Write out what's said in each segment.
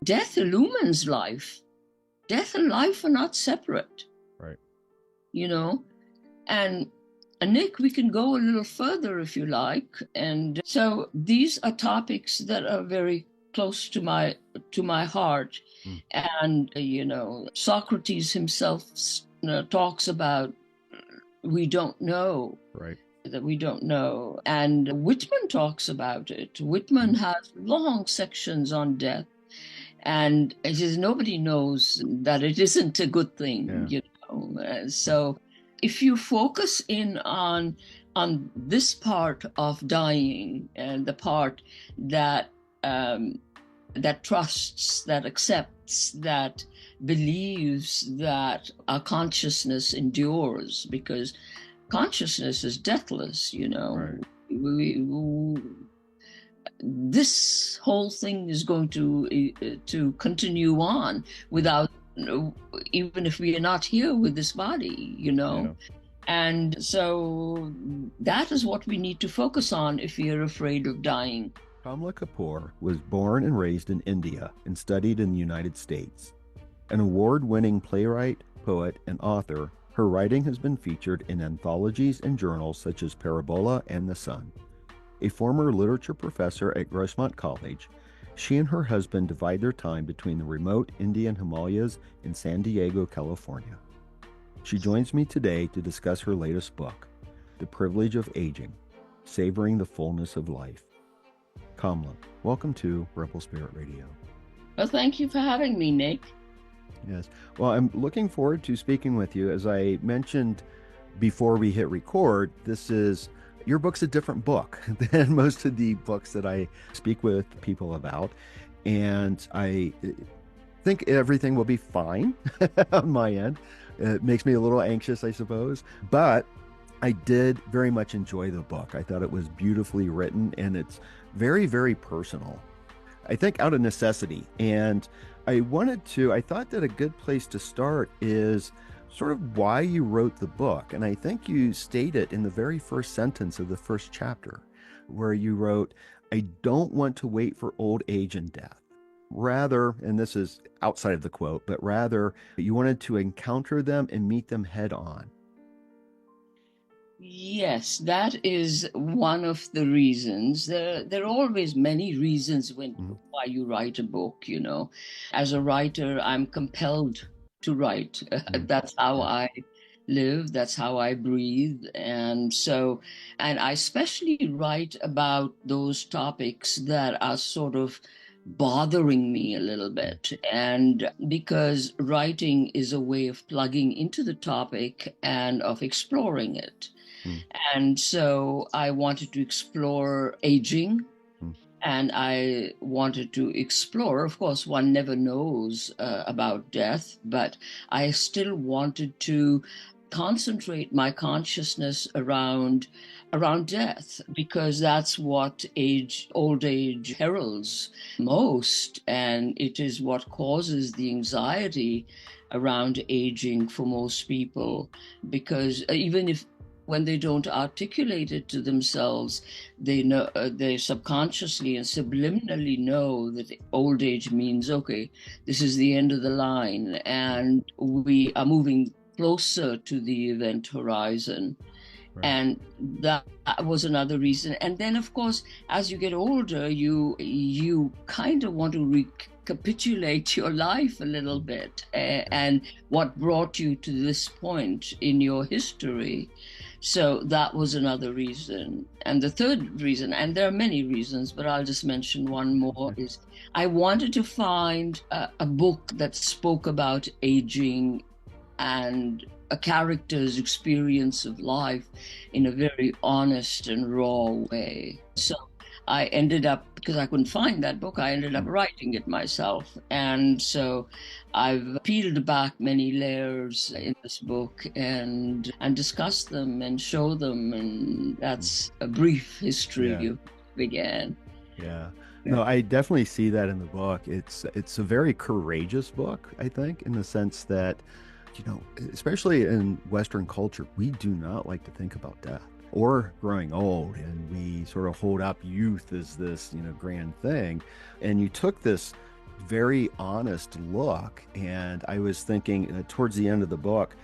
death illumines life. Death and life are not separate. Right. You know, and Nick, we can go a little further if you like. And so these are topics that are very close to my heart. Mm. And Socrates himself talks about we don't know. Right. That we don't know. And Whitman talks about it. Whitman has long sections on death. And it says nobody knows that it isn't a good thing, So if you focus in on this part of dying and the part that that trusts, that accepts, that believes that our consciousness endures, because consciousness is deathless, Right. This whole thing is going to continue on without, even if we are not here with this body, Yeah. And so that is what we need to focus on if we are afraid of dying. Kamla Kapur was born and raised in India and studied in the United States. An award-winning playwright, poet, and author, her writing has been featured in anthologies and journals such as Parabola and The Sun. A former literature professor at Grossmont College, she and her husband divide their time between the remote Indian Himalayas and San Diego, California. She joins me today to discuss her latest book, The Privilege of Aging, Savoring the Fullness of Life. Kamla, welcome to Rebel Spirit Radio. Well, thank you for having me, Nick. Yes. Well, I'm looking forward to speaking with you. As I mentioned before we hit record, your book's a different book than most of the books that I speak with people about. And I think everything will be fine on my end. It makes me a little anxious, I suppose. But I did very much enjoy the book. I thought it was beautifully written, and it's very, very personal. I think out of necessity. And I thought that a good place to start is sort of why you wrote the book. And I think you state it in the very first sentence of the first chapter, where you wrote, "I don't want to wait for old age and death. Rather," and this is outside of the quote, but rather you wanted to encounter them and meet them head on. Yes, that is one of the reasons. There are always many reasons why you write a book, As a writer, I'm compelled to write. That's how I live, that's how I breathe. And I especially write about those topics that are sort of bothering me a little bit. And because writing is a way of plugging into the topic and of exploring it. And so I wanted to explore aging, and I wanted to explore, of course, one never knows about death, but I still wanted to concentrate my consciousness around death, because that's what old age heralds most, and it is what causes the anxiety around aging for most people, because even if when they don't articulate it to themselves, they know, they subconsciously and subliminally know that old age means, okay, this is the end of the line, and we are moving closer to the event horizon. Right. And that was another reason. And then, of course, as you get older, you kind of want to recapitulate your life a little bit, and what brought you to this point in your history. So that was another reason. And the third reason, and there are many reasons, but I'll just mention one more, is I wanted to find a book that spoke about aging and a character's experience of life in a very honest and raw way. So I ended up, because I couldn't find that book, I ended up writing it myself. And so I've peeled back many layers in this book and discussed them and show them. And that's a brief history of began. Yeah. No, I definitely see that in the book. It's a very courageous book, I think, in the sense that, especially in Western culture, we do not like to think about death or growing old, and we sort of hold up youth as this, grand thing. And you took this very honest look. And I was thinking towards the end of the book,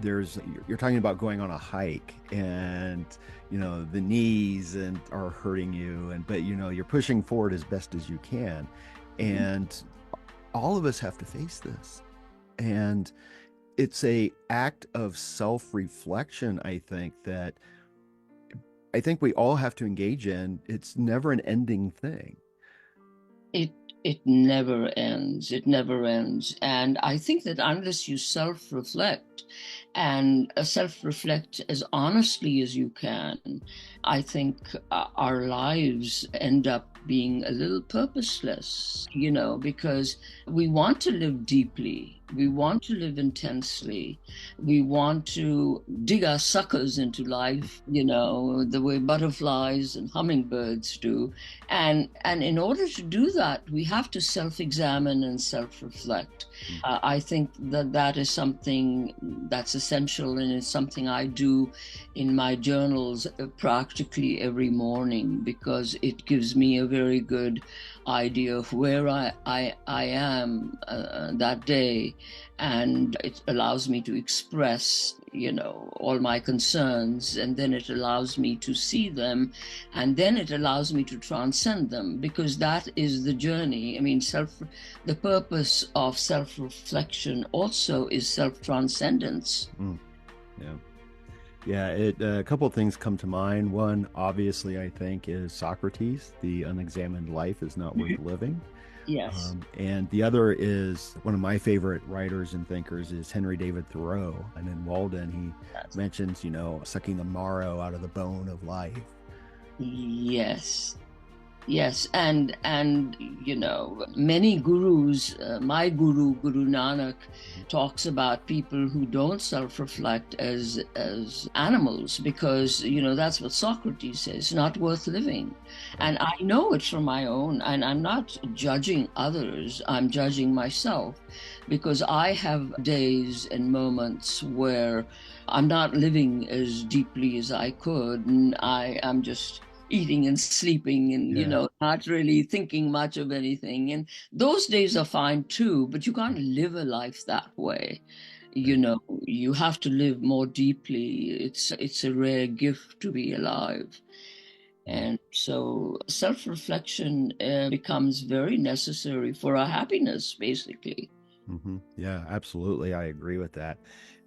you're talking about going on a hike, and the knees and are hurting you, but you're pushing forward as best as you can. And all of us have to face this. And it's a act of self-reflection, I think we all have to engage in. It's never an ending thing. It it never ends. It never ends. And I think that unless you self-reflect and self-reflect as honestly as you can, I think our lives end up being a little purposeless, because we want to live deeply. We want to live intensely. We want to dig our suckers into life, the way butterflies and hummingbirds do. And in order to do that, we have to self-examine and self-reflect. I think that is something that's essential, and it's something I do in my journals practically every morning, because it gives me a very good idea of where I am that day, and it allows me to express all my concerns, and then it allows me to see them, and then it allows me to transcend them, because that is the journey. I mean, the purpose of self-reflection also is self-transcendence. Yeah. Yeah, a couple of things come to mind. One, obviously, I think, is Socrates, the unexamined life is not worth living. Yes. And the other is one of my favorite writers and thinkers is Henry David Thoreau. And in Walden, he mentions, sucking the marrow out of the bone of life. Yes. Yes, and many gurus, my Guru Nanak, talks about people who don't self-reflect as animals, because that's what Socrates says, not worth living. And I know it from my own, and I'm not judging others, I'm judging myself, because I have days and moments where I'm not living as deeply as I could, and I am just eating and sleeping and not really thinking much of anything, and those days are fine too, but you can't live a life that way. You have to live more deeply. It's a rare gift to be alive. And so self-reflection becomes very necessary for our happiness, basically. Yeah, absolutely. I agree with that.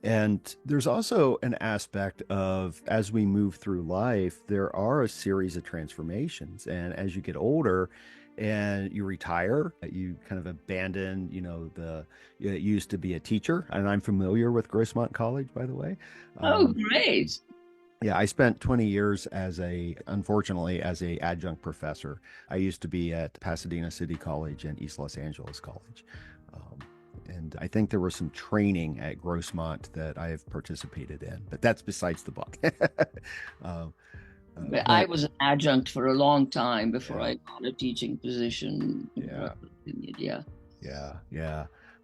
And there's also an aspect of, as we move through life, there are a series of transformations. And as you get older and you retire, you kind of abandon, you used to be a teacher. And I'm familiar with Grossmont College, by the way. Oh, great. Yeah, I spent 20 years unfortunately, as a adjunct professor. I used to be at Pasadena City College and East Los Angeles College. And I think there was some training at Grossmont that I have participated in, but that's besides the book. I was an adjunct for a long time before I got a teaching position. Yeah.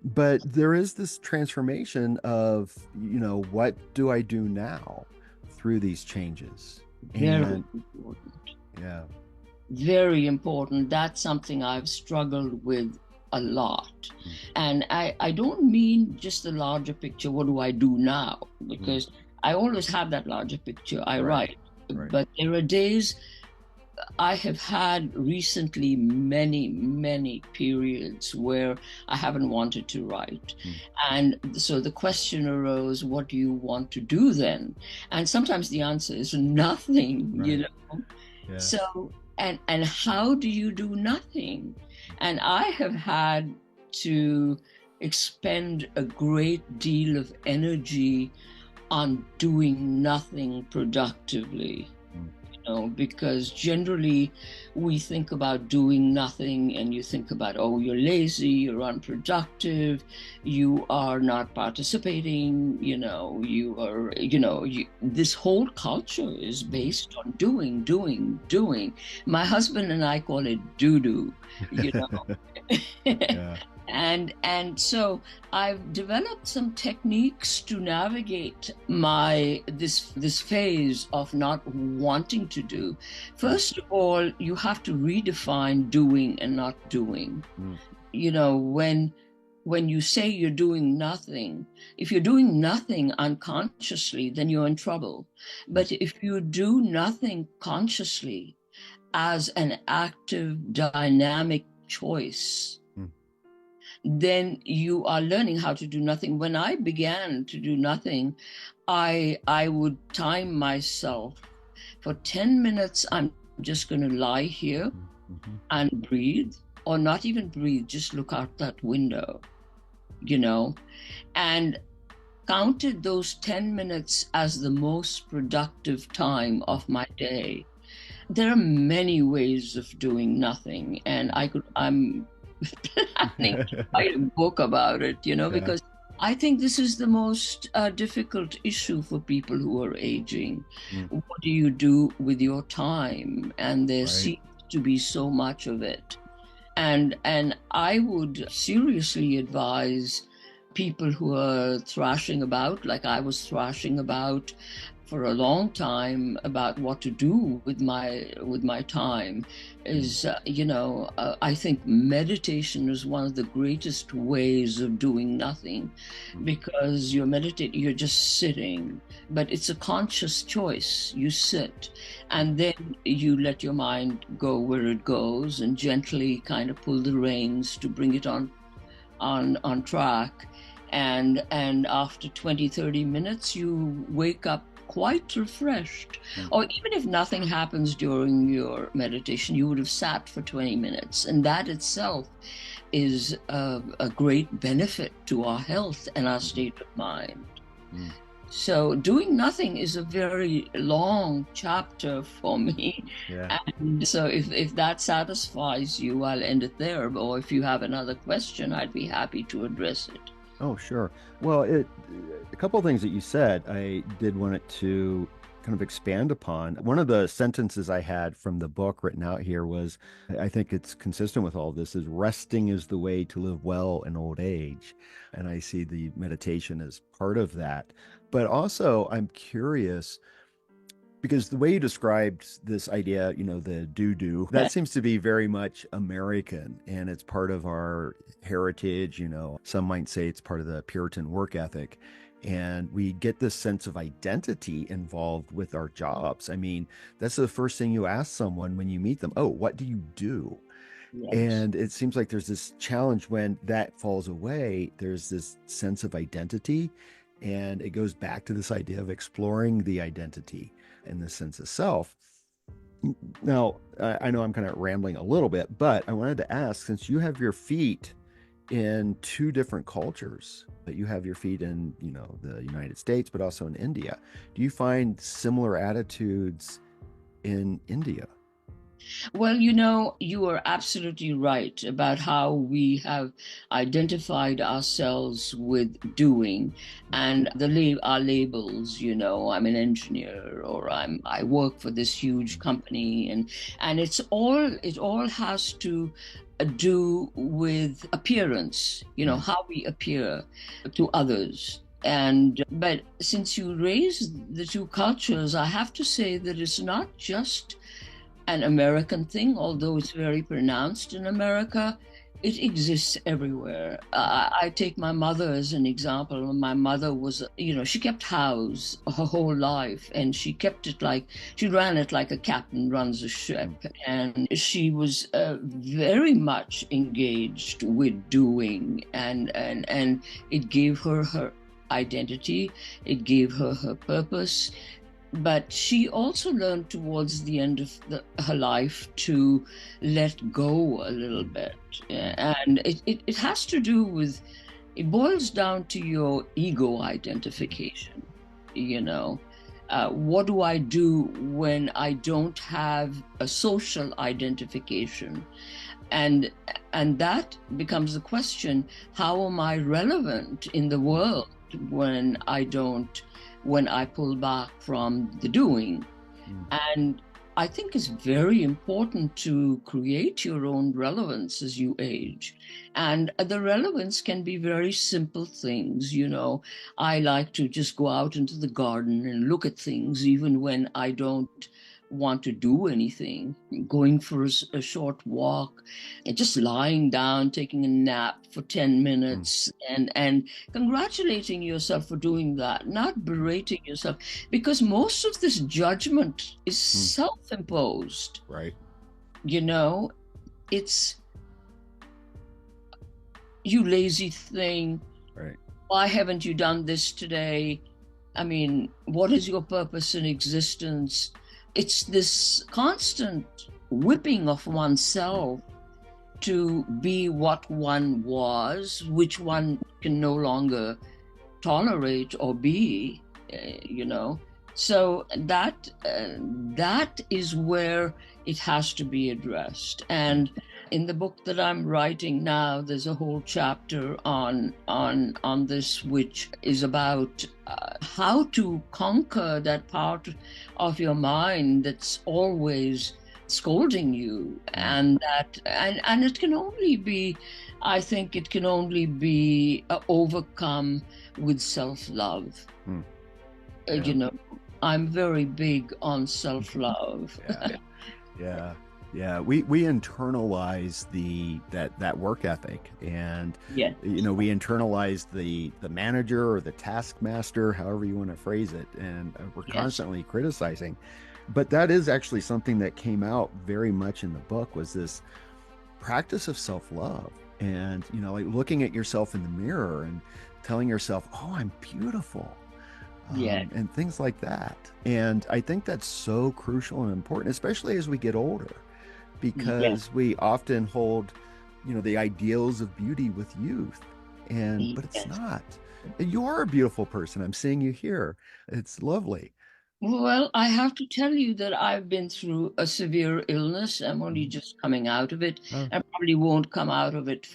But there is this transformation of, what do I do now through these changes? Very important. Yeah. Very important. That's something I've struggled with a lot. And I don't mean just the larger picture, what do I do now? Because I always have that larger picture. I write. But there are days I have had recently, many periods where I haven't wanted to write. And so the question arose, what do you want to do then? And sometimes the answer is nothing, Yeah. So, and how do you do nothing? And I have had to expend a great deal of energy on doing nothing productively, because generally we think about doing nothing and you think about, oh, you're lazy, you're unproductive, you are not participating, you are, this whole culture is based on doing. My husband and I call it doo-doo, Yeah. And so I've developed some techniques to navigate this phase of not wanting to do. First of all, you have to redefine doing and not doing. when you say you're doing nothing, if you're doing nothing unconsciously, then you're in trouble. But if you do nothing consciously as an active, dynamic choice, Mm. then you are learning how to do nothing. When I began to do nothing, I would time myself for 10 minutes. I'm just going to lie here Mm-hmm. and breathe, or not even breathe, just look out that window, you know, and counted those 10 minutes as the most productive time of my day. There are many ways of doing nothing, and I'm planning to write a book about it, Yeah. because I think this is the most difficult issue for people who are aging. Mm. What do you do with your time? And there Right. seems to be so much of it. And I would seriously advise people who are thrashing about, like I was thrashing about for a long time, about what to do with my time, Mm. is I think meditation is one of the greatest ways of doing nothing, Mm. because you're just sitting, but it's a conscious choice. You sit, and then you let your mind go where it goes, and gently kind of pull the reins to bring it on track. And after 20-30 minutes, you wake up quite refreshed. Mm. Or even if nothing happens during your meditation, you would have sat for 20 minutes, and that itself is a great benefit to our health and our Mm. state of mind. Mm. So doing nothing is a very long chapter for me. Yeah. And so if that satisfies you, I'll end it there. Or if you have another question, I'd be happy to address it. Oh, sure. Well, a couple of things that you said, I did want it to kind of expand upon. One of the sentences I had from the book written out here was, I think it's consistent with all this, is resting is the way to live well in old age. And I see the meditation as part of that. But also, I'm curious because the way you described this idea, the do, that seems to be very much American and it's part of our heritage. Some might say it's part of the Puritan work ethic. And we get this sense of identity involved with our jobs. I mean, that's the first thing you ask someone when you meet them. Oh, what do you do? Yes. And it seems like there's this challenge when that falls away. There's this sense of identity. And it goes back to this idea of exploring the identity and the sense of self. Now, I know I'm kind of rambling a little bit, but I wanted to ask, since you have your feet in two different cultures, that you have your feet in, the United States, but also in India, do you find similar attitudes in India? Well, you are absolutely right about how we have identified ourselves with doing, and our labels. I'm an engineer, or I work for this huge company, and it all has to do with appearance. Mm. How we appear to others. But since you raised the two cultures, I have to say that it's not just an American thing, although it's very pronounced in America. It exists everywhere. I take my mother as an example. My mother was, she kept house her whole life, and she ran it like a captain runs a ship. And she was very much engaged with doing, and it gave her her identity, it gave her her purpose. But she also learned towards the end of her life to let go a little bit. And it has to do with, it boils down to your ego identification. What do I do when I don't have a social identification? And and that becomes the question: how am I relevant in the world when I pull back from the doing? Mm. And I think it's very important to create your own relevance as you age. And the relevance can be very simple things. I like to just go out into the garden and look at things, even when I don't want to do anything, going for a short walk, and just lying down, taking a nap for 10 Mm, minutes, and congratulating yourself for doing that, not berating yourself, because most of this judgment is mm, self-imposed. right, You know, it's you lazy thing. right. Why haven't you done this today? I mean, what is your purpose in existence? It's this constant whipping of oneself to be what one was, which one can no longer tolerate or be, you know. So that is where it has to be addressed. And in the book that I'm writing now, there's a whole chapter on this, which is about how to conquer that part of your mind that's always scolding you, Mm, and and it can only be, I think it can only be overcome with self-love. mm, You yeah, know, I'm very big on self-love. yeah, yeah, yeah. We internalize that work ethic, and Yes, we internalize the manager or the taskmaster, however you want to phrase it, and we're yes, constantly criticizing. But that is actually something that came out very much in the book, was this practice of self-love, and like looking at yourself in the mirror and telling yourself, oh, I'm beautiful, yes, and things like that. And I think that's so crucial and important, especially as we get older, yes, because we often hold the ideals of beauty with youth, but it's yes. not. You are a beautiful person. I'm seeing you here. It's lovely. Well, I have to tell you that I've been through a severe illness. I'm only Mhm. just coming out of it. Oh, I probably won't come out of it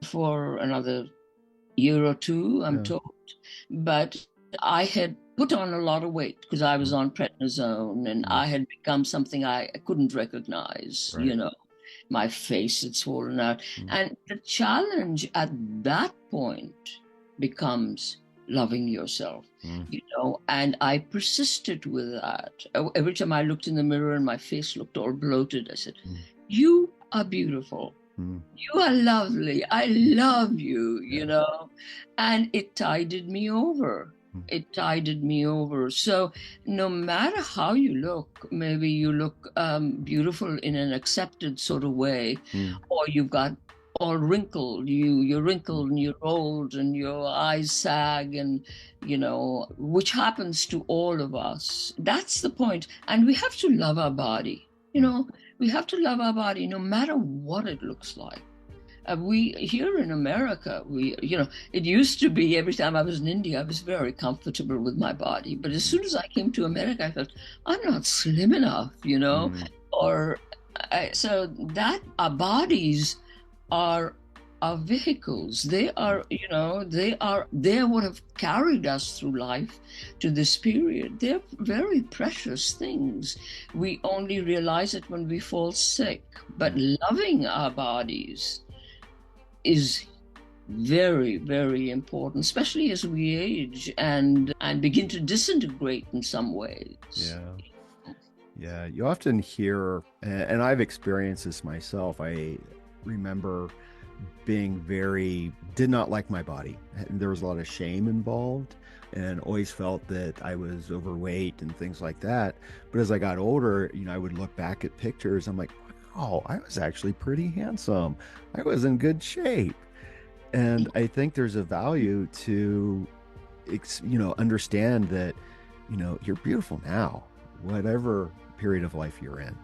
for another year or two, I'm yeah. told. But I had put on a lot of weight because I was Mhm. on prednisone, and Mhm. I had become something I couldn't recognize, Right. My face had swollen out. Mhm. And the challenge at that point becomes loving yourself, Mhm. and I persisted with that. Every time I looked in the mirror and my face looked all bloated, I said, Mhm. "You are beautiful. Mhm. You are lovely. I love you, Yeah. And it tided me over. Mhm. It tided me over. So no matter how you look, maybe you look beautiful in an accepted sort of way, Mhm. or you've got all wrinkled. You're Mhm. wrinkled and you're old and your eyes sag, and which happens to all of us. That's the point. And we have to love our body. You Mhm. know, we have to love our body no matter what it looks like. We here in America, it used to be every time I was in India, I was very comfortable with my body. But as soon as I came to America, I felt I'm not slim enough, Mhm. or so that our bodies are our vehicles. They Mhm. are, they're what have carried us through life to this period. They're very precious things. We only realize it when we fall sick. But Mhm. loving our bodies is very, very important, especially as we age and begin to disintegrate in some ways. Yeah. Yeah. You often hear, and I've experienced this myself. I remember being did not like my body. There was a lot of shame involved, and always felt that I was overweight and things like that. But as I got older, I would look back at pictures. I'm like, wow, I was actually pretty handsome. I was in good shape. And I think there's a value to, understand that, you're beautiful now, whatever period of life you're in.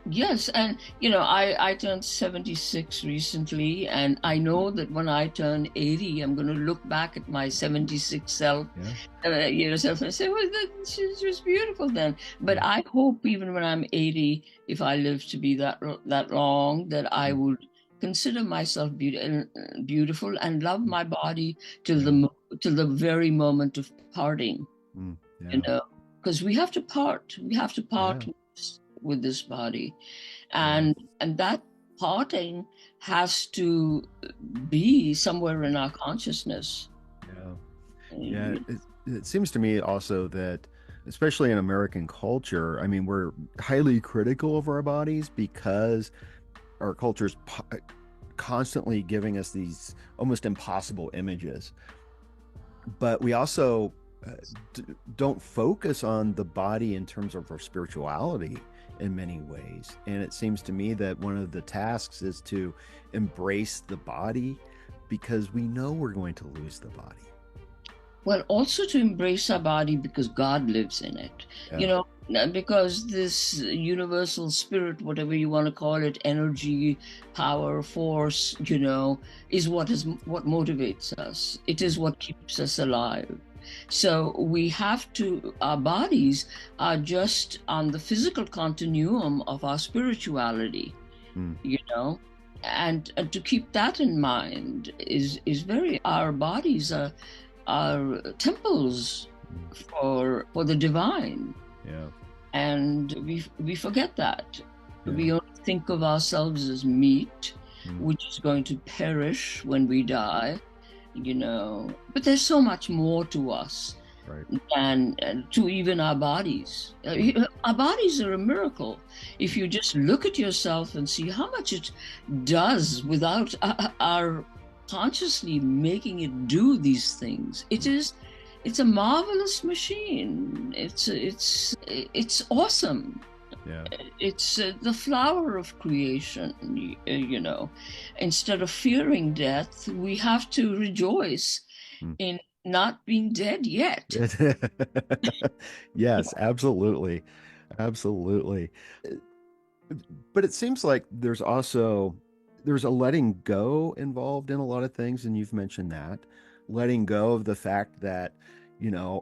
Yes, and I turned 76 recently, and I know that when I turn 80, I'm going to look back at my 76 self, Yeah. self, and say, well, she was beautiful then. But Mm, I hope even when I'm 80, if I live to be that long, that I mm, would consider myself beautiful and love my body till yeah. till the very moment of parting, Mm, you yeah. know, because we have to part. We have to part Yeah. with this body, Yeah. and that parting has to be somewhere in our consciousness. Yeah. Yeah. You It seems to me also that especially in American culture, I mean, we're highly critical of our bodies because our culture's constantly giving us these almost impossible images. But we also uh, don't focus on the body in terms of our spirituality in many ways. And it seems to me that one of the tasks is to embrace the body because we know we're going to lose the body. Well, also to embrace our body because God lives in it. Yeah. You know, because this universal spirit, whatever you want to call it, energy, power, force, is what motivates us. It is what keeps us alive. So we have to, our bodies are just on the physical continuum of our spirituality, Mm. you know. And to keep that in mind is very, our bodies are temples Mm. for the divine, Yeah. and we forget that. Yeah. We only think of ourselves as meat, Mm. which is going to perish when we die. But there's so much more to us Right. than to even our bodies. Our bodies are a miracle. If you just look at yourself and see how much it does without our consciously making it do these things, it's a marvelous machine. It's awesome. Yeah. It's the flower of creation. Instead of fearing death, we have to rejoice Mm. in not being dead yet. Yes, absolutely. Absolutely. But it seems like there's a letting go involved in a lot of things, and you've mentioned that. Letting go of the fact that,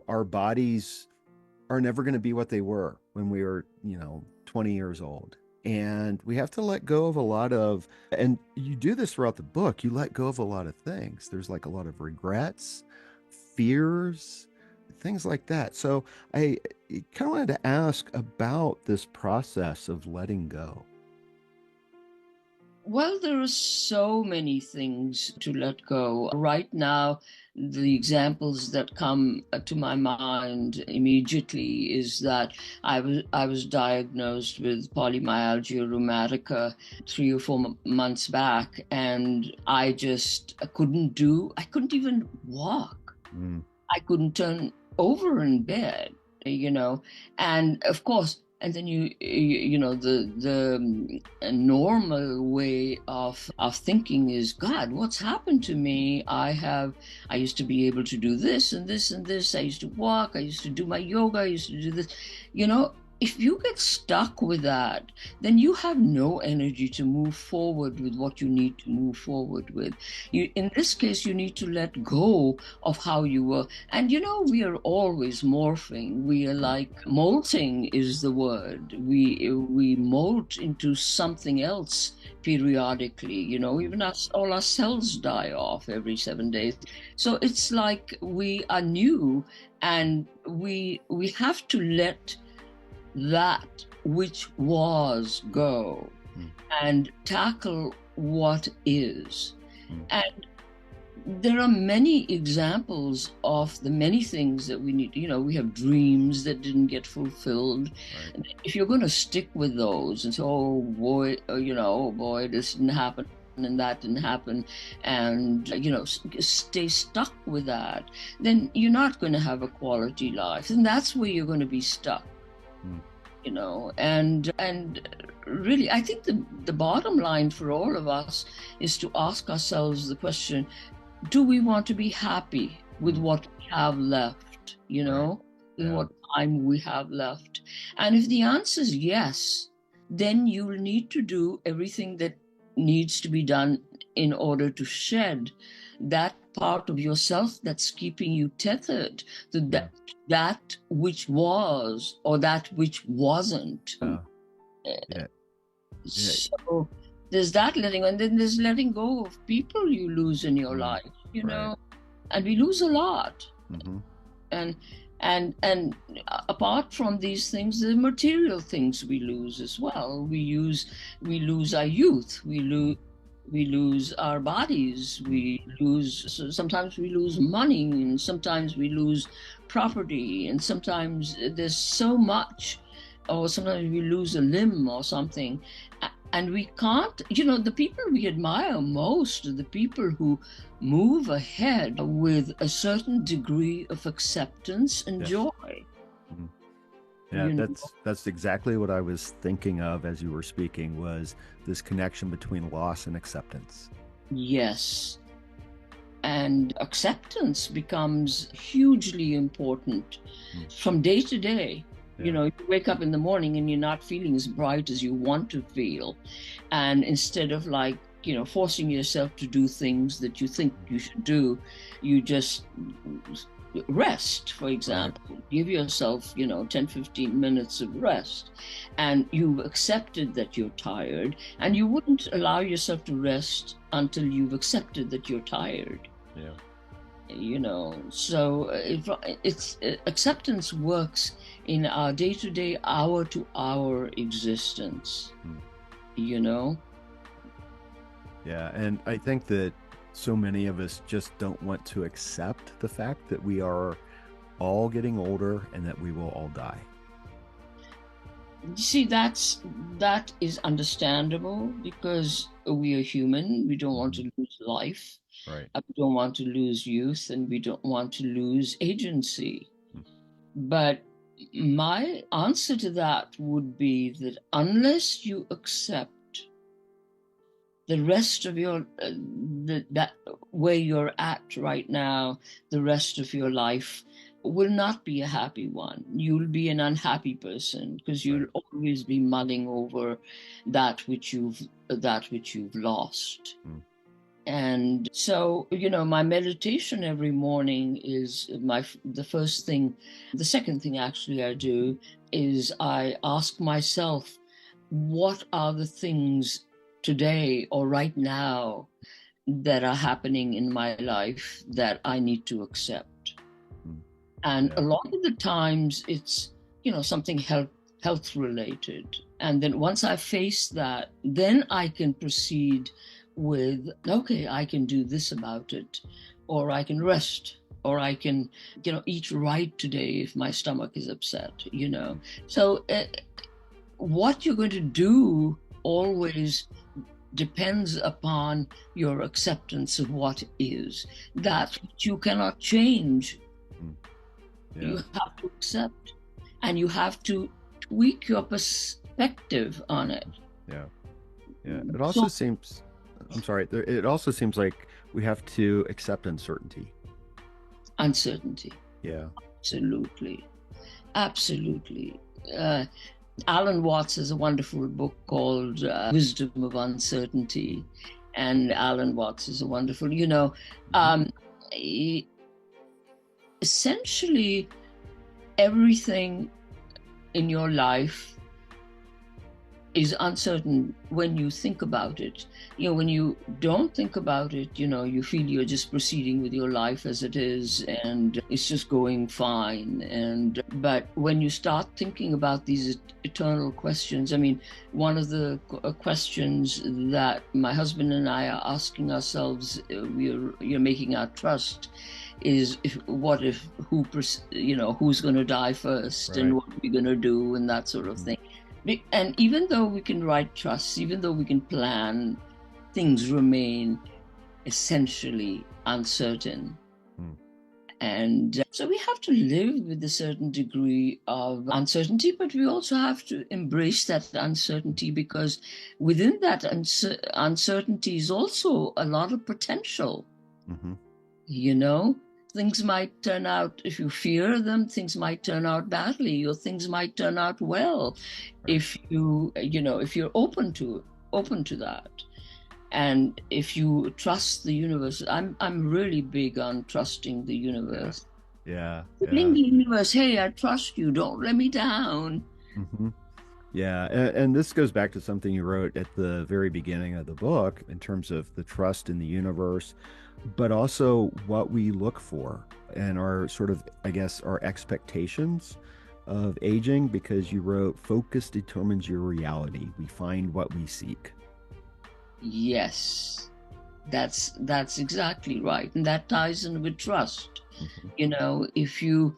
our bodies are never going to be what they were when we were, 20 years old. And we have to let go of a lot of, and you do this throughout the book, you let go of a lot of things. There's like a lot of regrets, fears, things like that. So I kind of wanted to ask about this process of letting go. Well, there are so many things to let go. Right now, the examples that come to my mind immediately is that I was diagnosed with polymyalgia rheumatica 3 or 4 months back, and I couldn't even walk. Mm. I couldn't turn over in bed, you know, and of course, and then the normal way of thinking is, God, what's happened to me? I used to be able to do this and this and this. I used to walk. I used to do my yoga. I used to do this. You know, if you get stuck with that, then you have no energy to move forward with what you need to move forward with. In this case, you need to let go of how you were. And we are always morphing. We are Mm. like molting is the word. We molt into something else periodically. Mm. Even all our cells die off every 7 days. So it's like we are new, and we have to let that which was go Mm. and tackle what is. Mm. And there are many examples of the many things that we need. We have dreams that didn't get fulfilled. Right. And if you're going to stick with those and say, oh boy, oh boy, this didn't happen and that didn't happen, and stay stuck with that, then you're not going to have a quality life, and that's where you're going to be stuck. Mm. And really, I think the bottom line for all of us is to ask ourselves the question, do we want to be happy with Mm. what we have left, Right. with Yeah. what time we have left? And if the answer is yes, then you'll need to do everything that needs to be done in order to shed that part of yourself that's keeping you tethered to Yeah. that which was or that which wasn't. Yeah. Yeah. Yeah. So there's that letting go, and then there's letting go of people you lose in your Mm. life, Right. and we lose a lot. Mm-hmm. And and apart from these things, the material things we lose as well. We lose our youth. We Mm. lose We lose our bodies. We lose, so sometimes we lose money, and sometimes we lose property, and sometimes there's so much, or sometimes we lose a limb or something. And we can't, the people we admire most are the people who move ahead with a certain degree of acceptance and Yes. joy. Mhm. Yeah, You know, that's exactly what I was thinking of as you were speaking, was this connection between loss and acceptance. yes. And acceptance becomes hugely important Mm. from day to day. Yeah. You wake up in the morning and you're not feeling as bright as you want to feel. And instead of like, forcing yourself to do things that you think you should do, you just rest, for Right. example. Give yourself, 10, 15 minutes of rest. And you've accepted that you're tired, and you wouldn't allow yourself to rest until you've accepted that you're tired. Yeah. So it's acceptance works in our day-to-day, hour-to-hour existence. Mm. you know Yeah, and I think that so many of us just don't want to accept the fact that we are all getting older and that we will all die. you see, that is understandable because we are human. We don't want Mhm. to lose life. Right. We don't want to lose youth, and we don't want to lose agency. Mm. But my answer to that would be that unless you accept the rest of your that where you're at right now, the rest of your life will not be a happy one. You'll be an unhappy person because Right. you'll always be mulling over that which you've lost. Mm. And so, my meditation every morning is the first thing. The second thing actually I do is I ask myself, what are the things today or right now that are happening in my life that I need to accept? Mm. And a Yeah. lot of the times it's, something health related. And then once I face that, then I can proceed with, okay, I can do this about it, or I can rest, or I can, eat right today if. My stomach is upset. Mm. So what you're going to do always depends upon your acceptance of what is. That which you cannot change, Mm. you Yeah. have to accept, and you have to tweak your perspective on it. Yeah. Yeah. It also So, seems, I'm sorry, it also seems like we have to accept uncertainty. uncertainty, Yeah. absolutely, absolutely. Uh, Alan Watts has a wonderful book called Wisdom of Uncertainty, and Alan Watts is a wonderful, Hmm. um, essentially everything in your life is uncertain when you think about it. When you don't think about it, you feel you're just proceeding with your life as it is, and it's just going fine. But when you start thinking about these eternal questions, I mean, one of the questions that my husband and I are asking ourselves, you're making our trust, is what if who's going to die first, and Right. what are we going to do, and that sort of Mm. thing. And even though we can write trusts, even though we can plan, things remain essentially uncertain. Mm. And so we have to live with a certain degree of uncertainty, but we also have to embrace that uncertainty, because within that uncertainty is also a lot of potential. Hmm. You know, things might turn out, if you fear them, things might turn out badly, or things might turn out well, Right. if if you're open to that. And if you trust the universe. I'm really big on trusting the Yeah. universe. Yeah. Telling Yeah. the universe, hey, I trust you, don't let me down. Hmm. Yeah, and this goes back to something you wrote at the very beginning of the book in terms of the trust in the universe, but also what we look for and our sort of, I guess, our expectations of aging, because you wrote, focus determines your reality. We find what we seek. Yes, that's exactly right, and that ties in with trust. Hmm. You know, if you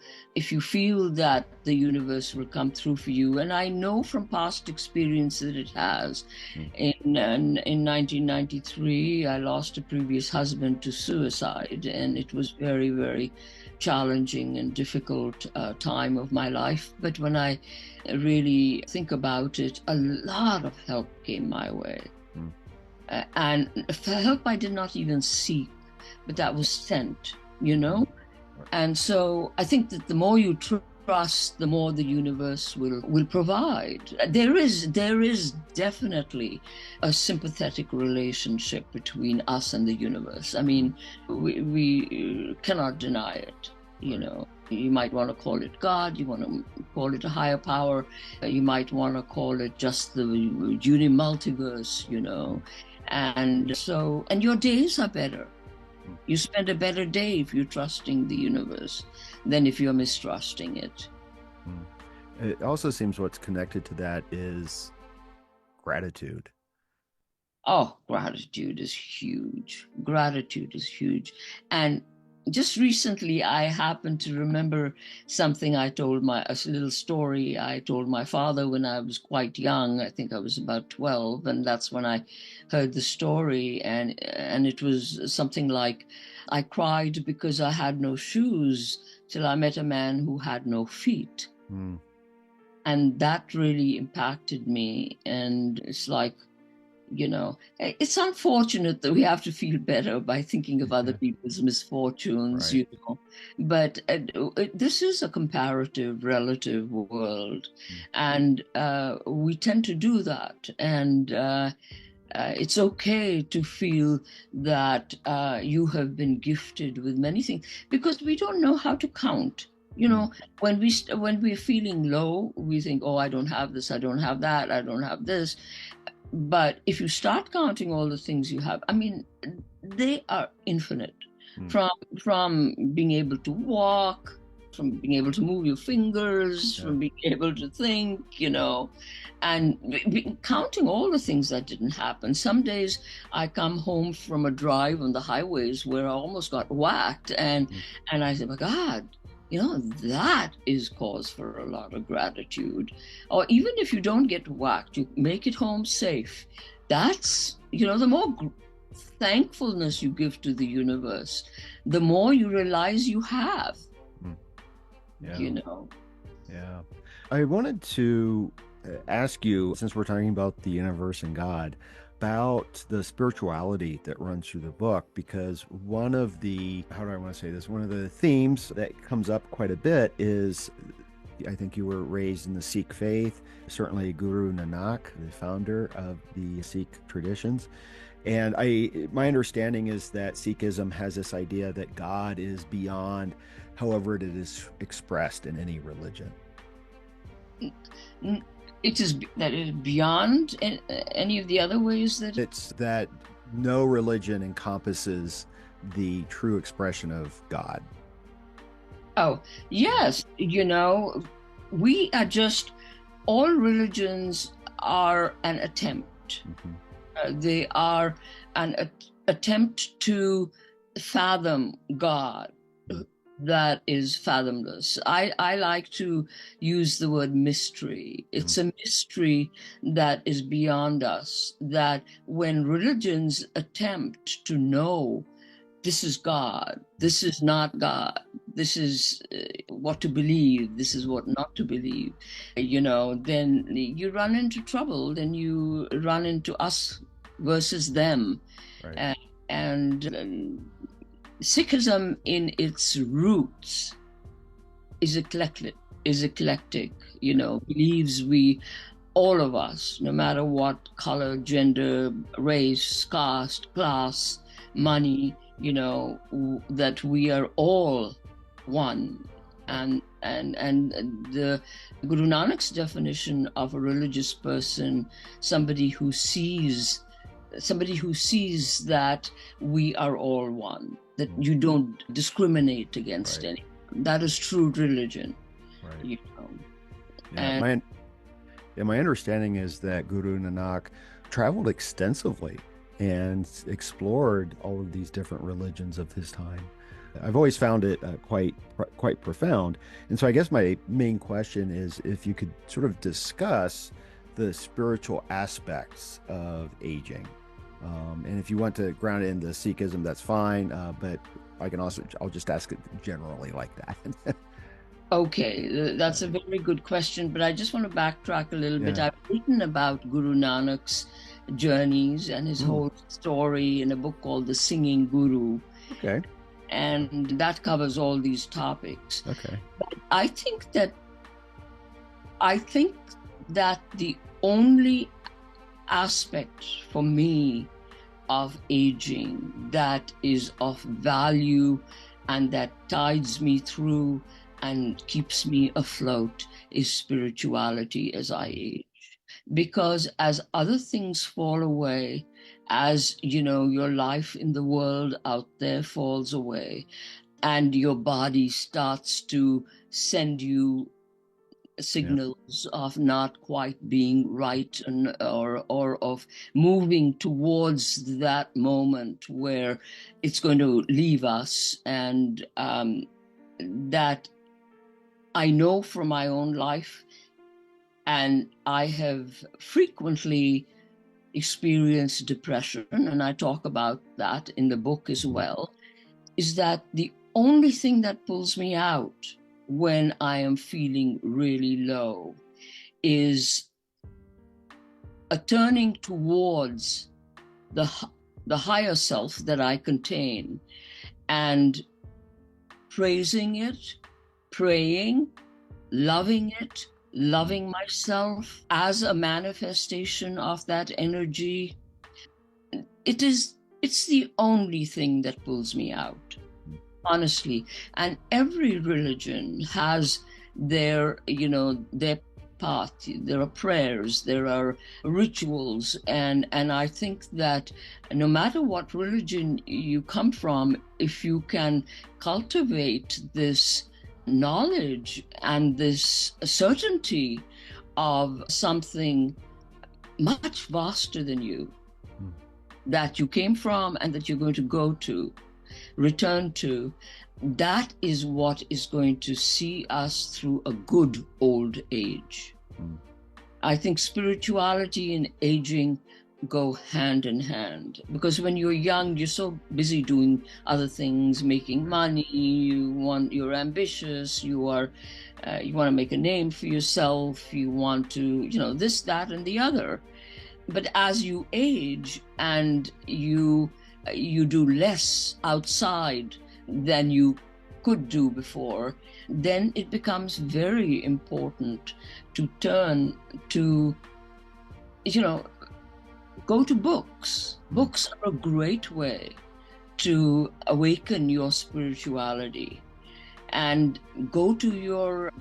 feel that the universe will come through for you, and I know from past experience that it has. In 1993, I lost a previous husband to suicide, and it was very, very challenging and difficult time of my life. But when I really think about it, a lot of help came my way. Mm-hmm. And for help I did not even seek, but that was sent, you know? And so I think that the more you trust, the more the universe will provide. There is definitely a sympathetic relationship between us and the universe. I mean, we cannot deny it. You Right. know, you might want to call it God, you want to call it a higher power, you might want to call it just the unimultiverse, you know. And so, and your days are better. Mm. You spend a better day if you're trusting the universe than if you're mistrusting it. Mm. It also seems what's connected to that is gratitude. Oh, gratitude is huge. Gratitude is huge. And just recently, I happened to remember something I told a little story I told my father when I was quite young. I think I was about 12, and that's when I heard the story. And it was something like, I cried because I had no shoes till I met a man who had no feet. Mm. And that really impacted me. And it's like, it's unfortunate that we have to feel better by thinking of other people's misfortunes, Right. but this is a comparative, relative world, Mm. and we tend to do that. And it's okay to feel that you have been gifted with many things, because we don't know how to count. You Mm. know, when we're feeling low, we think, "Oh, I don't have this, I don't have that, I don't have this." But if you start counting all the things you have, I mean, they are infinite. Mm. From being able to walk, from being able to move your fingers, Yeah. from being able to think, and counting all the things that didn't happen. Some days I come home from a drive on the highways where I almost got whacked, and Mm. I say, my God, that is cause for a lot of gratitude. Or even if you don't get whacked, you make it home safe. That's, the more thankfulness you give to the universe, the more you realize you have, Mm. you Yeah. know. Yeah. I wanted to ask you, since we're talking about the universe and God, about the spirituality that runs through the book, because one of the, how do I want to say this? One of the themes that comes up quite a bit is, I think you were raised in the Sikh faith, certainly Guru Nanak, the founder of the Sikh traditions. And my understanding is that Sikhism has this idea that God is beyond however it is expressed in any religion. It is that is beyond any of the other ways that. It's that no religion encompasses the true expression of God. Oh, yes, we are just, all religions are an attempt. Mm-hmm. They are an attempt to fathom God that is fathomless. I like to use the word mystery. Mm-hmm. It's a mystery that is beyond us, that when religions attempt to know, this is God, this is not God, this is what to believe, this is what not to believe, then you run into trouble, then you run into us versus them. Right. And Sikhism in its roots is eclectic, believes we, all of us, no matter what color, gender, race, caste, class, money, that we are all one. And the Guru Nanak's definition of a religious person, somebody who sees that we are all one, that you don't discriminate against Right. anyone. That is true religion. Right. Yeah. And My understanding is that Guru Nanak traveled extensively and explored all of these different religions of his time. I've always found it quite profound. And so I guess my main question is if you could sort of discuss the spiritual aspects of aging. And if you want to ground it into Sikhism, that's fine. But I'll just ask it generally like that. Okay, that's a very good question, but I just want to backtrack a little bit. Yeah. I've written about Guru Nanak's journeys and his Mm, whole story in a book called The Singing Guru, okay. and that covers all these topics. Okay. But I think that the only aspect for me of aging that is of value and that tides me through and keeps me afloat is spirituality as I age. Because as other things fall away, as you know, your life in the world out there falls away, and your body starts to send you Yeah. signals of not quite being right, or of moving towards that moment where it's going to leave us, and that I know from my own life, and I have frequently experienced depression, and I talk about that in the book as Mhm. well, is that the only thing that pulls me out when I am feeling really low is a turning towards the, the higher self that I contain and praising it, praying, loving it, loving myself as a manifestation of that energy. It's the only thing that pulls me out, honestly. And every religion has their path. There are prayers, there are rituals, and I think that no matter what religion you come from, if you can cultivate this knowledge and this certainty of something much vaster than you, Mm. that you came from and that you're going to go to, return to, that is what is going to see us through a good old age. Mm. I think spirituality and aging go hand in hand, because when you're young, you're so busy doing other things, making money, you're ambitious, you want to make a name for yourself, you want to, this, that, and the other. But as you age and you do less outside than you could do before, then it becomes very important to turn to, go to books. Mm. Books are a great way to awaken your spirituality, and go to your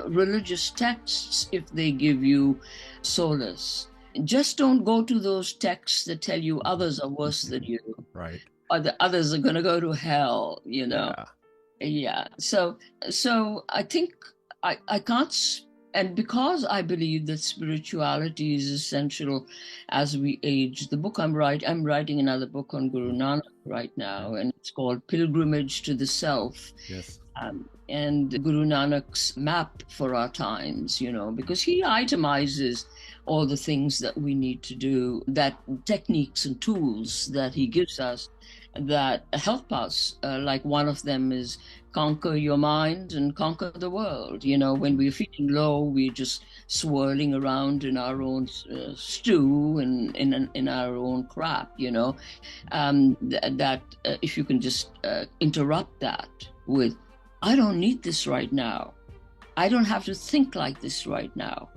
religious texts if they give you solace. Just don't go to those texts that tell you others are worse than you, Right. or the others are going to go to hell. Yeah. Yeah. So I think I can't, and because I believe that spirituality is essential as we age. The book I'm writing another book on Guru Mm. Nanak right Yeah. now, and it's called Pilgrimage to the Self. Yes. And Guru Nanak's map for our times, because he itemizes all the things that we need to do, that techniques and tools that he gives us that help us. Like one of them is conquer your mind and conquer the world. When Mm. we're feeling low, we're just swirling around in our own stew and in our own crap. That if you can just interrupt that with, I don't need this right now. I don't have to think like this right now.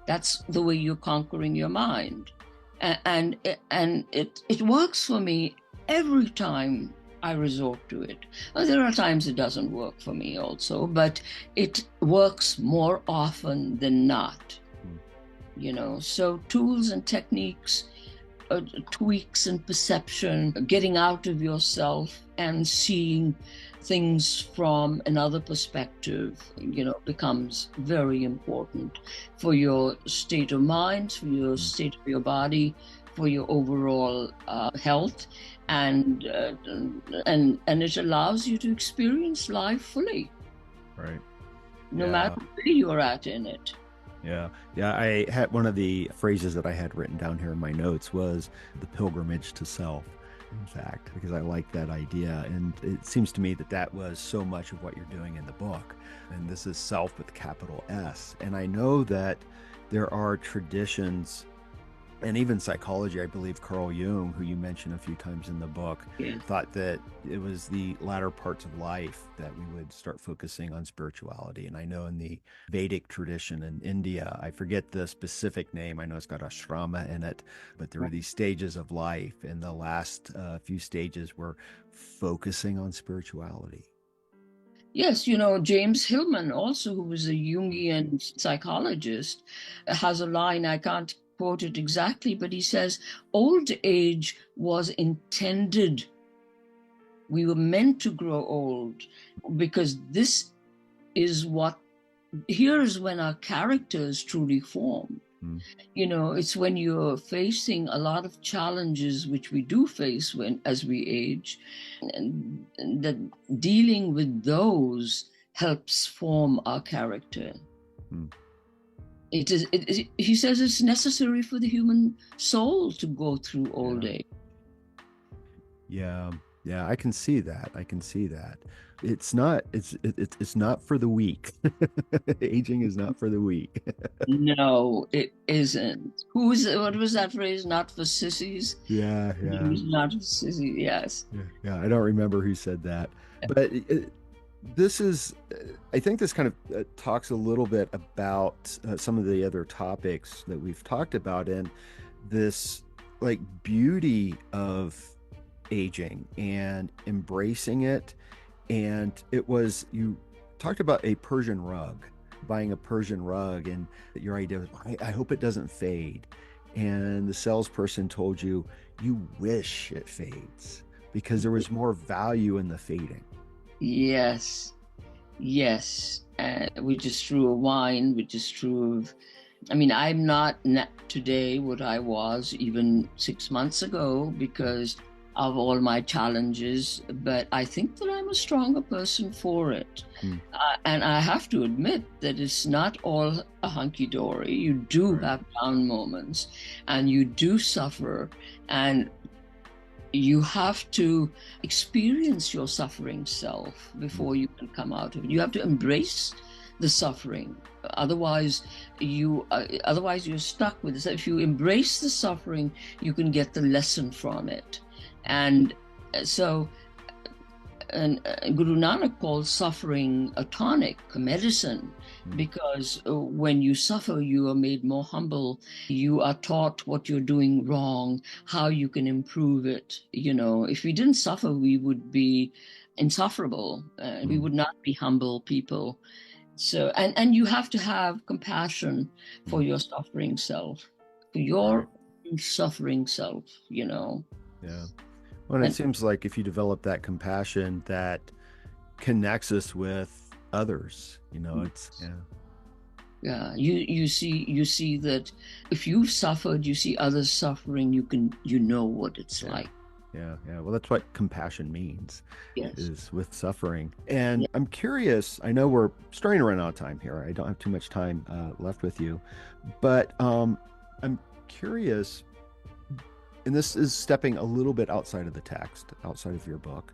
That's the way you're conquering your mind. And it works for me every time I resort to it. Well, there are times it doesn't work for me also, but it works more often than not. So tools and techniques, tweaks and perception, getting out of yourself and seeing things from another perspective, becomes very important for your state of mind, for your state of your body, for your overall health, and it allows you to experience life fully, Right. no Yeah. matter where you're at in it. Yeah. Yeah. I had one of the phrases that I had written down here in my notes was the pilgrimage to self, in fact, because I like that idea. And it seems to me that that was so much of what you're doing in the book. And this is self with capital S. And I know that there are traditions and even psychology. I believe Carl Jung, who you mentioned a few times in the book, Yeah. thought that it was the latter parts of life that we would start focusing on spirituality. And I know in the Vedic tradition in India, I forget the specific name, I know it's got ashrama in it, but there were these stages of life, and the last few stages were focusing on spirituality. Yes, you know, James Hillman, also, who was a Jungian psychologist, has a line, I can't quote it exactly, but he says, old age was intended. We were meant to grow old because this is what, here's when our characters truly form. Mm. You know, it's when you're facing a lot of challenges, which we do face when as we age, and that dealing with those helps form our character. Mm. He says it's necessary for the human soul to go through old Yeah. age. Yeah, yeah, I can see that. I can see that. It's not for the weak. Aging is not for the weak. No, it isn't. What was that phrase? Not for sissies. Yeah, yeah, Not for sissies. Yes. yeah, yeah. I don't remember who said that, but this is. I think this kind of talks a little bit about some of the other topics that we've talked about, and this like beauty of aging and embracing it. And it was, you talked about a Persian rug, buying a Persian rug, and your idea was, I hope it doesn't fade. And the salesperson told you, you wish it fades because there was more value in the fading. Yes. Yes. Which is true of wine, which is true of, I mean, I'm not today what I was even 6 months ago because of all my challenges, but I think that I'm a stronger person for it. Hmm. And I have to admit that it's not all a hunky-dory. You do Right. have down moments and you do suffer, and you have to experience your suffering self before you can come out of it. You have to embrace the suffering. Otherwise, you're stuck with it. So if you embrace the suffering, you can get the lesson from it. And so, Guru Nanak calls suffering a tonic, a medicine, because when you suffer, you are made more humble. You are taught what you're doing wrong, how you can improve it. You know, if we didn't suffer, we would be insufferable. We would not be humble people. So, and you have to have compassion for your suffering self, for your suffering self, you know. Yeah. Well, it seems like if you develop that compassion, that connects us with others. You know, it's Yeah, you see that if you've suffered, you see others suffering, you know what it's like. Yeah, yeah. Well, that's what compassion means, Yes. is with suffering. And I'm curious, I know we're starting to run out of time here. I don't have too much time left with you, but I'm curious, and this is stepping a little bit outside of the text, outside of your book.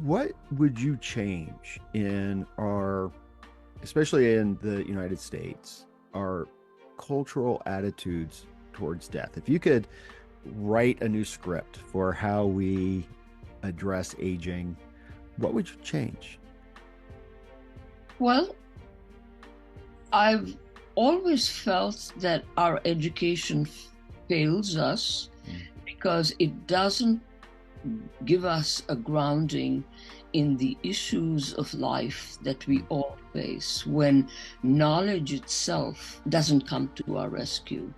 What would you change in our, especially in the United States, our cultural attitudes towards death? If you could write a new script for how we address aging, what would you change? Well, I've always felt that our education fails us because it doesn't give us a grounding in the issues of life that we all face when knowledge itself doesn't come to our rescue.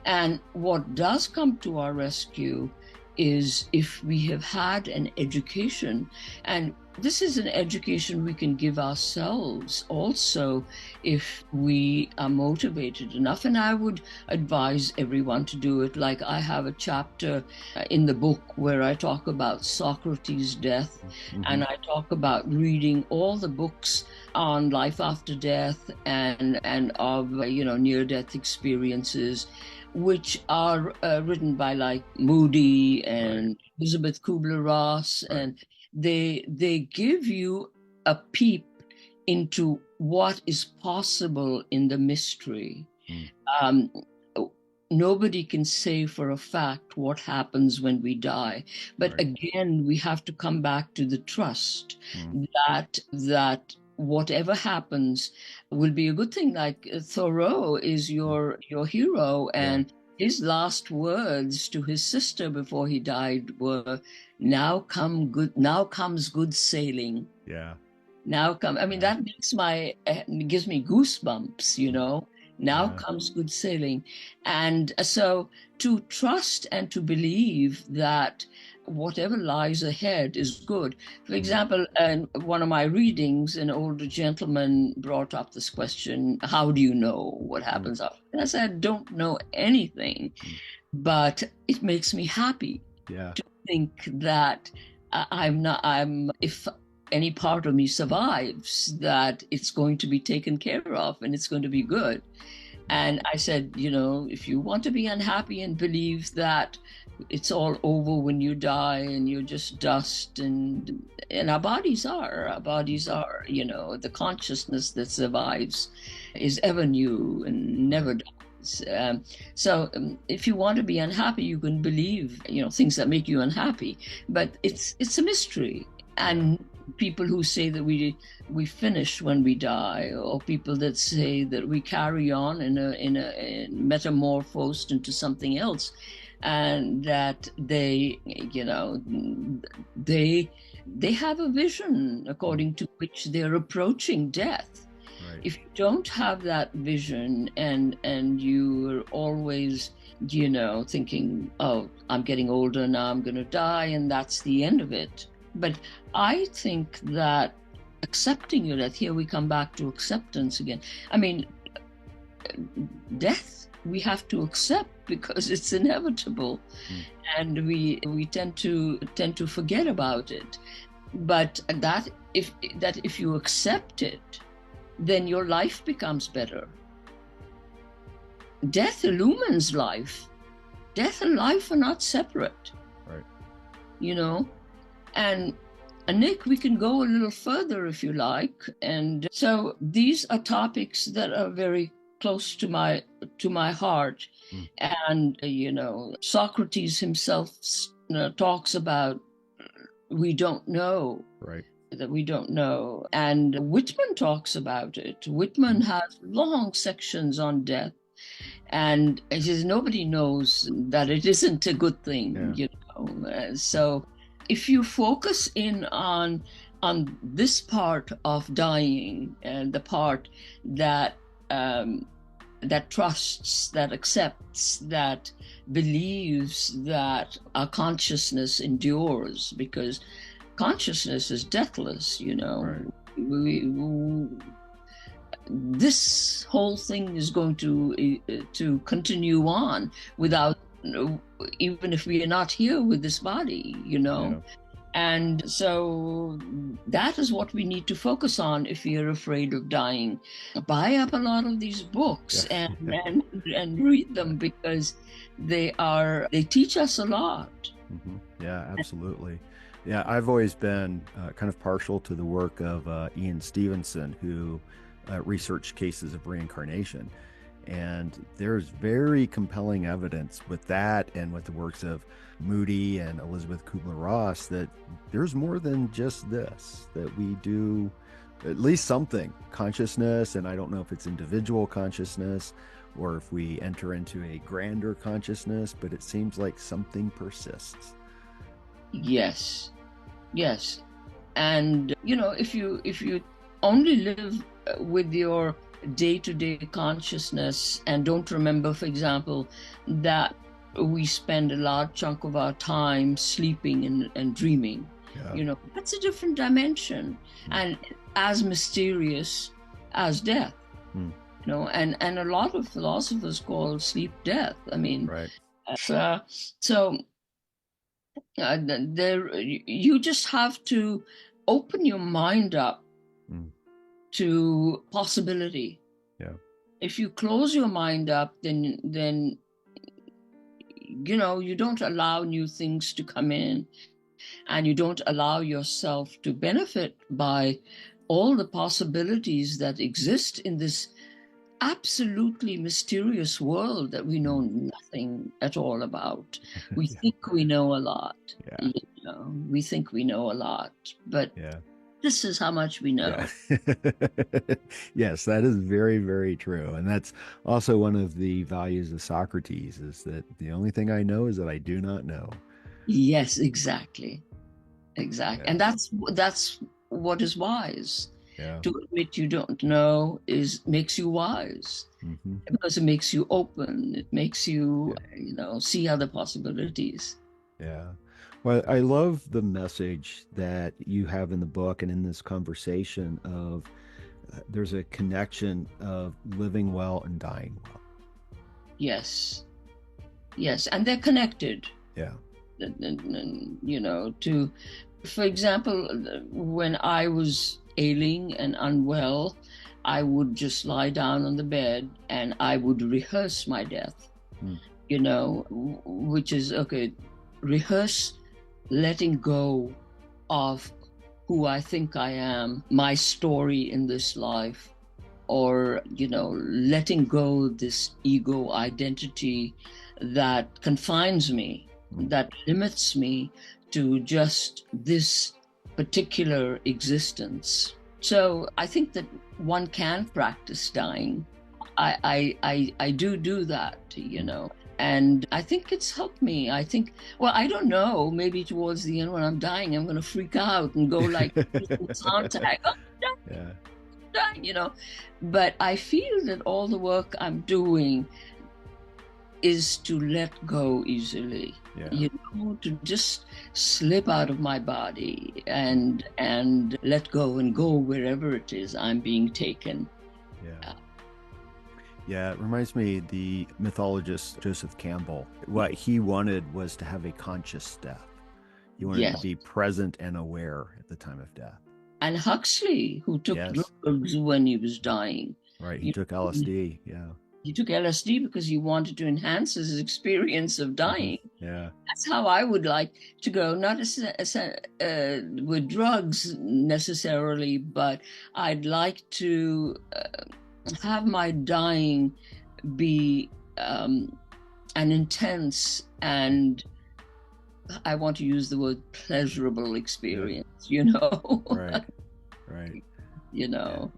And what does come to our rescue is if we have had an education, and this is an education we can give ourselves also if we are motivated enough. And I would advise everyone to do it. Like, I have a chapter in the book where I talk about Socrates' death, and I talk about reading all the books on life after death and of near-death experiences, which are written by like Moody and Elizabeth Kubler-Ross, and they give you a peep into what is possible in the mystery. Um, Nobody can say for a fact what happens when we die, but again, we have to come back to the trust that whatever happens will be a good thing. Like Thoreau is your hero, and his last words to his sister before he died were, now comes good sailing." Now come, I mean, that gives me goosebumps, Now comes good sailing. And so to trust and to believe that whatever lies ahead is good. For example, in one of my readings, an older gentleman brought up this question, how do you know what happens after? And I said, I don't know anything, but it makes me happy to think that if any part of me survives, that it's going to be taken care of and it's going to be good. And I said, if you want to be unhappy and believe that it's all over when you die and you're just dust, and our bodies are, the consciousness that survives is ever new and never dies. So if you want to be unhappy, you can believe, things that make you unhappy, but it's a mystery. And people who say that we finish when we die, or people that say that we carry on in a metamorphosed into something else, and that they have a vision according to which they're approaching death. If you don't have that vision, and you're always thinking, oh, I'm getting older now, I'm going to die, and that's the end of it. But I think that accepting your death, here we come back to acceptance again. I mean, death we have to accept because it's inevitable, and we tend to forget about it. But that if you accept it, then your life becomes better. Death illumines life. Death and life are not separate. And Nick, we can go a little further if you like. And so these are topics that are very close to my heart. And Socrates himself talks about we don't know. That we don't know. And Whitman talks about it. Whitman has long sections on death. And he says nobody knows that it isn't a good thing, So if you focus in on this part of dying, and the part that trusts, that accepts, that believes that our consciousness endures, because consciousness is deathless, this whole thing is going to continue on without, even if we are not here with this body, And so that is what we need to focus on if you're afraid of dying. Buy up a lot of these books and read them, because they teach us a lot. Yeah, absolutely. Yeah, I've always been kind of partial to the work of Ian Stevenson, who researched cases of reincarnation. And there's very compelling evidence with that, and with the works of Moody and Elizabeth Kubler-Ross, that there's more than just this, that we do at least something, consciousness, and I don't know if it's individual consciousness or if we enter into a grander consciousness, but it seems like something persists. Yes. And if you only live with your day-to-day consciousness and don't remember, for example, that we spend a large chunk of our time sleeping and dreaming. Yeah. You know, that's a different dimension and as mysterious as death. Hmm. You know, and a lot of philosophers call sleep death. I mean, Right. so there you just have to open your mind up to possibility. Yeah. If you close your mind up, then you know, you don't allow new things to come in, and you don't allow yourself to benefit by all the possibilities that exist in this absolutely mysterious world that we know nothing at all about. We Yeah. think we know a lot. Yeah. You know, we think we know a lot, but Yeah. this is how much we know. Yeah. Yes, that is very, very true. And that's also one of the values of Socrates is that the only thing I know is that I do not know. Yes, exactly. Exactly. Yeah. And that's what is wise. Yeah. To admit you don't know makes you wise, because it makes you open. It makes you, you know, see other possibilities. Yeah. Well, I love the message that you have in the book and in this conversation of there's a connection of living well and dying well. Yes. Yes. And they're connected. Yeah. You know, for example, when I was ailing and unwell, I would just lie down on the bed and I would rehearse my death, you know, which is, okay, rehearse letting go of who I think I am, my story in this life, or, you know, letting go this ego identity that confines me, that limits me to just this particular existence. So I think that one can practice dying. I do that, you know, and I think it's helped me. I think, well, I don't know, maybe towards the end when I'm dying, I'm going to freak out and go like contact, oh, Yeah. dying, you know. But I feel that all the work I'm doing is to let go easily, you know, to just slip out of my body and let go and go wherever it is I'm being taken. Yeah, it reminds me the mythologist Joseph Campbell. What he wanted was to have a conscious death. He wanted to be present and aware at the time of death. And Huxley, who took drugs when he was dying. Right, he took LSD, He took LSD because he wanted to enhance his experience of dying. Yeah. That's how I would like to go, not with drugs necessarily, but I'd like to have my dying be an intense and, I want to use the word, pleasurable experience, you know? Right. You know?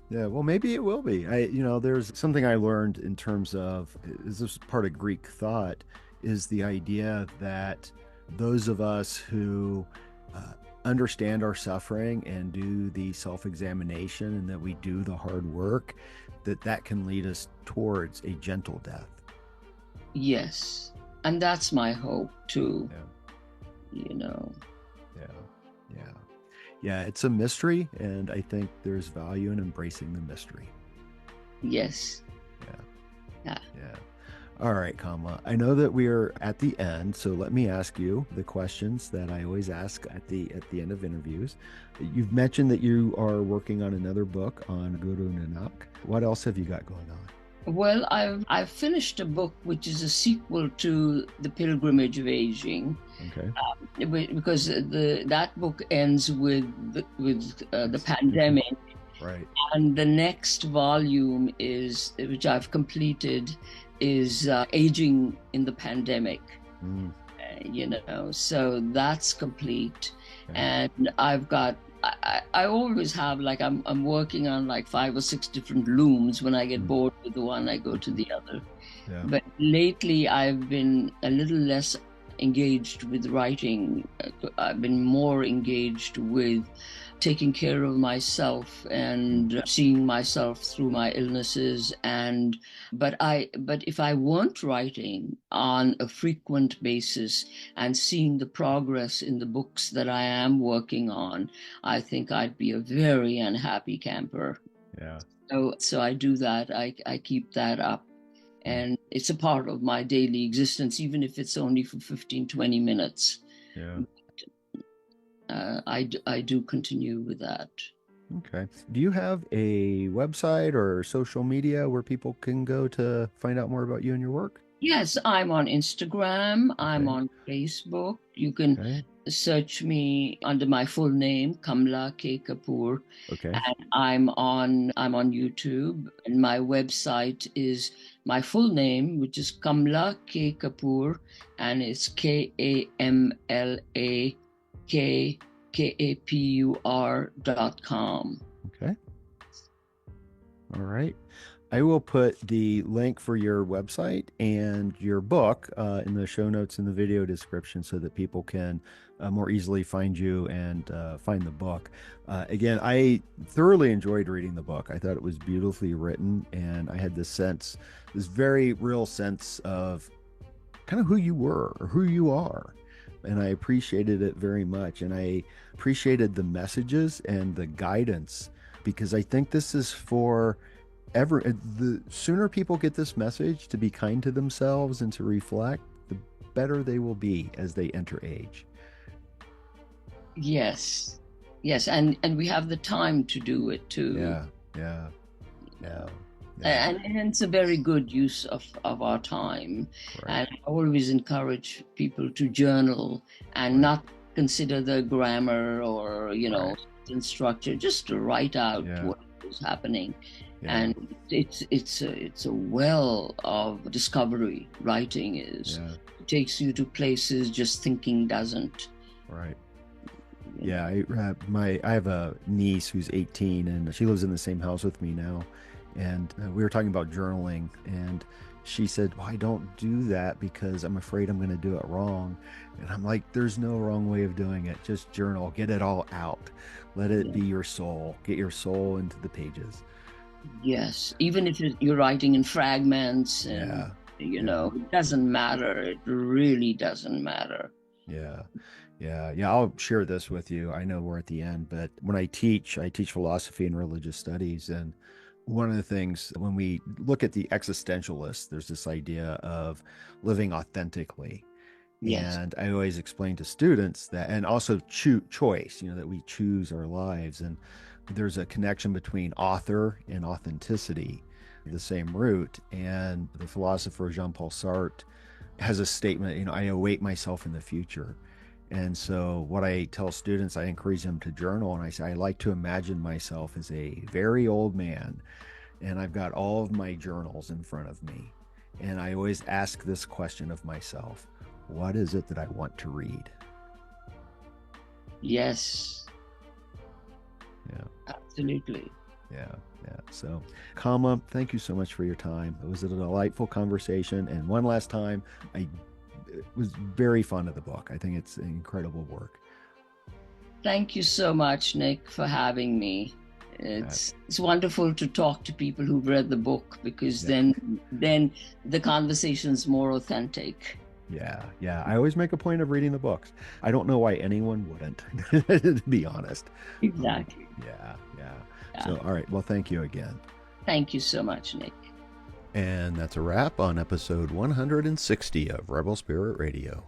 Yeah, well, maybe it will be. You know, there's something I learned in terms of, is this part of Greek thought, is the idea that those of us who understand our suffering and do the self-examination and that we do the hard work, that can lead us towards a gentle death. Yes. And that's my hope too. You know. Yeah, it's a mystery, and I think there's value in embracing the mystery. Yes. Yeah. All right, Kamla. I know that we're at the end, so let me ask you the questions that I always ask at the end of interviews. You've mentioned that you are working on another book on Guru Nanak. What else have you got going on? Well, I've finished a book which is a sequel to The Pilgrimage of Aging. Okay. Because that book ends with the pandemic. Right. And the next volume which I've completed, is Aging in the Pandemic. You know, so that's complete. And I've got, I always have, like, I'm working on like 5 or 6 different looms. When I get bored with the one, I go to the other. But lately I've been a little less engaged with writing. I've been more engaged with taking care of myself and seeing myself through my illnesses. But if I weren't writing on a frequent basis and seeing the progress in the books that I am working on, I think I'd be a very unhappy camper. Yeah. So I do that. I keep that up. And it's a part of my daily existence, even if it's only for 15, 20 minutes. Yeah. I do continue with that. Okay. Do you have a website or social media where people can go to find out more about you and your work? Yes, I'm on Instagram. I'm Okay. on Facebook. You can Okay. search me under my full name, Kamla K Kapur, Okay. and I'm on YouTube. And my website is my full name, which is Kamla K Kapur, and it's KamlaKKapur.com. Okay. All right. I will put the link for your website and your book in the show notes in the video description so that people can more easily find you and find the book. Again, I thoroughly enjoyed reading the book. I thought it was beautifully written, and I had this very real sense of kind of who you were or who you are. And I appreciated it very much. And I appreciated the messages and the guidance, because I think this is for the sooner people get this message to be kind to themselves and to reflect, the better they will be as they enter age. Yes. Yes, and we have the time to do it too. Yeah, yeah, yeah. And it's a very good use of our time. Right. And I always encourage people to journal and Right. not consider the grammar or, Right. sentence structure, just to write out Yeah. what is happening. Yeah. And it's a well of discovery. Writing is. Yeah. It takes you to places just thinking doesn't. Right. Yeah, I have a niece who's 18, and she lives in the same house with me now. And we were talking about journaling, and she said, "Well, I don't do that because I'm afraid I'm going to do it wrong." And I'm like, "There's no wrong way of doing it. Just journal, get it all out. Let it be your soul. Get your soul into the pages." Yes, even if you're writing in fragments, and Yeah. it doesn't matter. It really doesn't matter. Yeah. Yeah. Yeah. I'll share this with you. I know we're at the end, but when I teach philosophy and religious studies. And one of the things, when we look at the existentialists, there's this idea of living authentically. Yes. And I always explain to students that, and also choice, that we choose our lives. And there's a connection between author and authenticity, the same root. And the philosopher Jean-Paul Sartre has a statement, I await myself in the future. And so what I tell students, I encourage them to journal, and I say, I like to imagine myself as a very old man, and I've got all of my journals in front of me. And I always ask this question of myself: what is it that I want to read? Yes. Yeah. Absolutely. Yeah. Yeah. So, Kamla, thank you so much for your time. It was a delightful conversation. And one last time, I was very fond of the book. I think it's an incredible work. Thank you so much, Nick, for having me. It's wonderful to talk to people who've read the book, because then the conversation's more authentic. Yeah, yeah. I always make a point of reading the books. I don't know why anyone wouldn't, to be honest. Exactly. Yeah. So, all right. Well, thank you again. Thank you so much, Nick. And that's a wrap on episode 160 of Rebel Spirit Radio.